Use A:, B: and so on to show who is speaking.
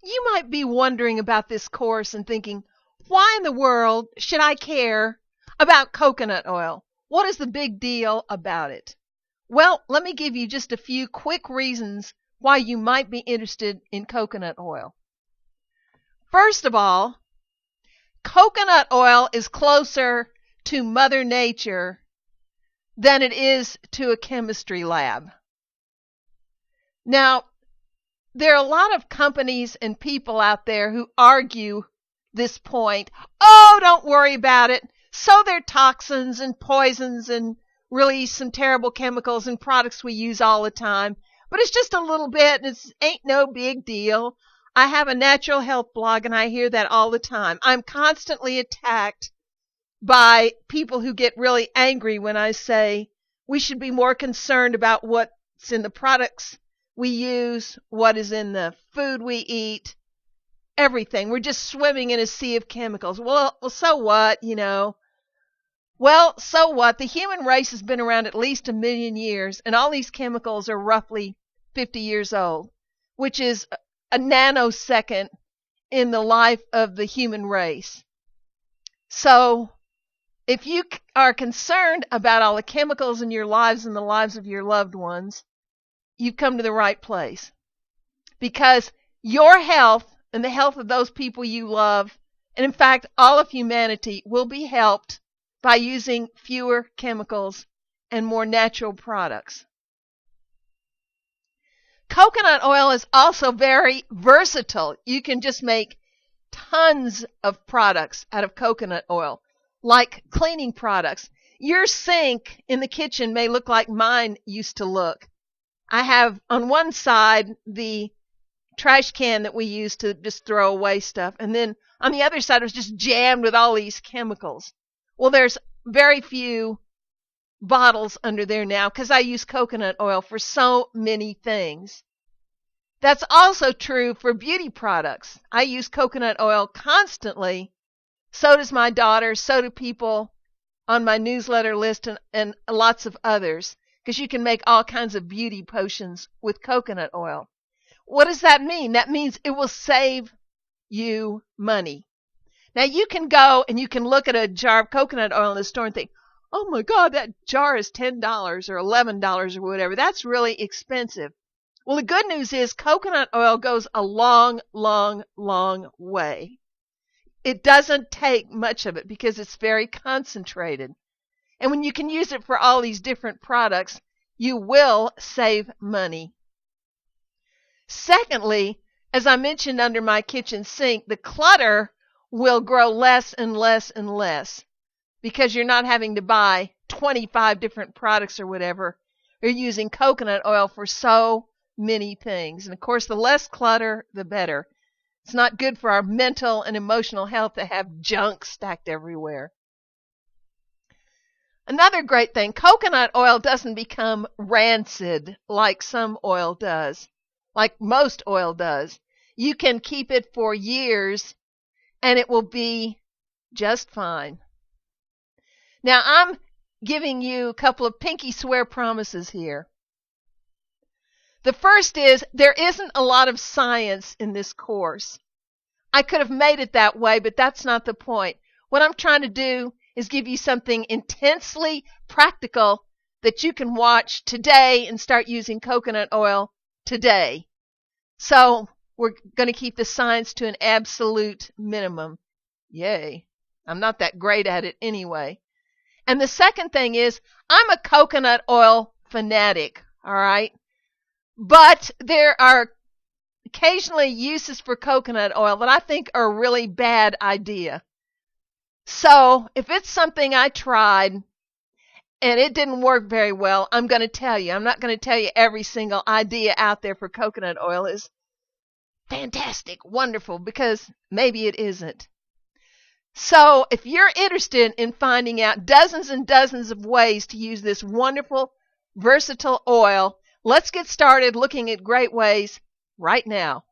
A: You might be wondering about this course and thinking, why in the world should I care about coconut oil? What is the big deal about it? Well, let me give you just a few quick reasons why you might be interested in coconut oil. First of all, coconut oil is closer to Mother Nature than it is to a chemistry lab. Now, there are a lot of companies and people out there who argue this point. Oh, don't worry about it. So there are toxins and poisons and really some terrible chemicals and products we use all the time. But it's just a little bit and it ain't no big deal. I have a natural health blog and I hear that all the time. I'm constantly attacked by people who get really angry when I say we should be more concerned about what's in the products we use, what is in the food we eat, everything. We're just swimming in a sea of chemicals. Well, so what, Well, so what? The human race has been around at least 1 million years, and all these chemicals are roughly 50 years old, which is a nanosecond in the life of the human race. So, if you are concerned about all the chemicals in your lives and the lives of your loved ones, you've come to the right place. Because your health and the health of those people you love, and in fact all of humanity, will be helped by using fewer chemicals and more natural products. Coconut oil is also very versatile. You can just make tons of products out of coconut oil, like cleaning products. Your sink in the kitchen may look like mine used to look. I have on one side the trash can that we use to just throw away stuff, and then on the other side it was just jammed with all these chemicals. Well, there's very few bottles under there now because I use coconut oil for so many things. That's also true for beauty products. I use coconut oil constantly. So does my daughter, so do people on my newsletter list and lots of others, because you can make all kinds of beauty potions with coconut oil. What does that mean? That means it will save you money. Now you can go and you can look at a jar of coconut oil in the store and think, oh my God, that jar is $10 or $11 or whatever. That's really expensive. Well, the good news is coconut oil goes a long, long, long way. It doesn't take much of it because it's very concentrated. And when you can use it for all these different products, you will save money. Secondly, as I mentioned under my kitchen sink, the clutter will grow less and less and less because you're not having to buy 25 different products or whatever. You're using coconut oil for so many things. And of course, the less clutter, the better. It's not good for our mental and emotional health to have junk stacked everywhere. Another great thing, coconut oil doesn't become rancid like some oil does, like most oil does. You can keep it for years and it will be just fine. Now, I'm giving you a couple of pinky swear promises here. The first is there isn't a lot of science in this course. I could have made it that way, but that's not the point. What I'm trying to do is give you something intensely practical that you can watch today and start using coconut oil today. So we're going to keep the science to an absolute minimum. Yay. I'm not that great at it anyway. And the second thing is I'm a coconut oil fanatic, all right? But there are occasionally uses for coconut oil that I think are a really bad idea. So if it's something I tried and it didn't work very well, I'm going to tell you. I'm not going to tell you every single idea out there for coconut oil is fantastic, wonderful, because maybe it isn't. So if you're interested in finding out dozens and dozens of ways to use this wonderful, versatile oil, let's get started looking at great ways right now.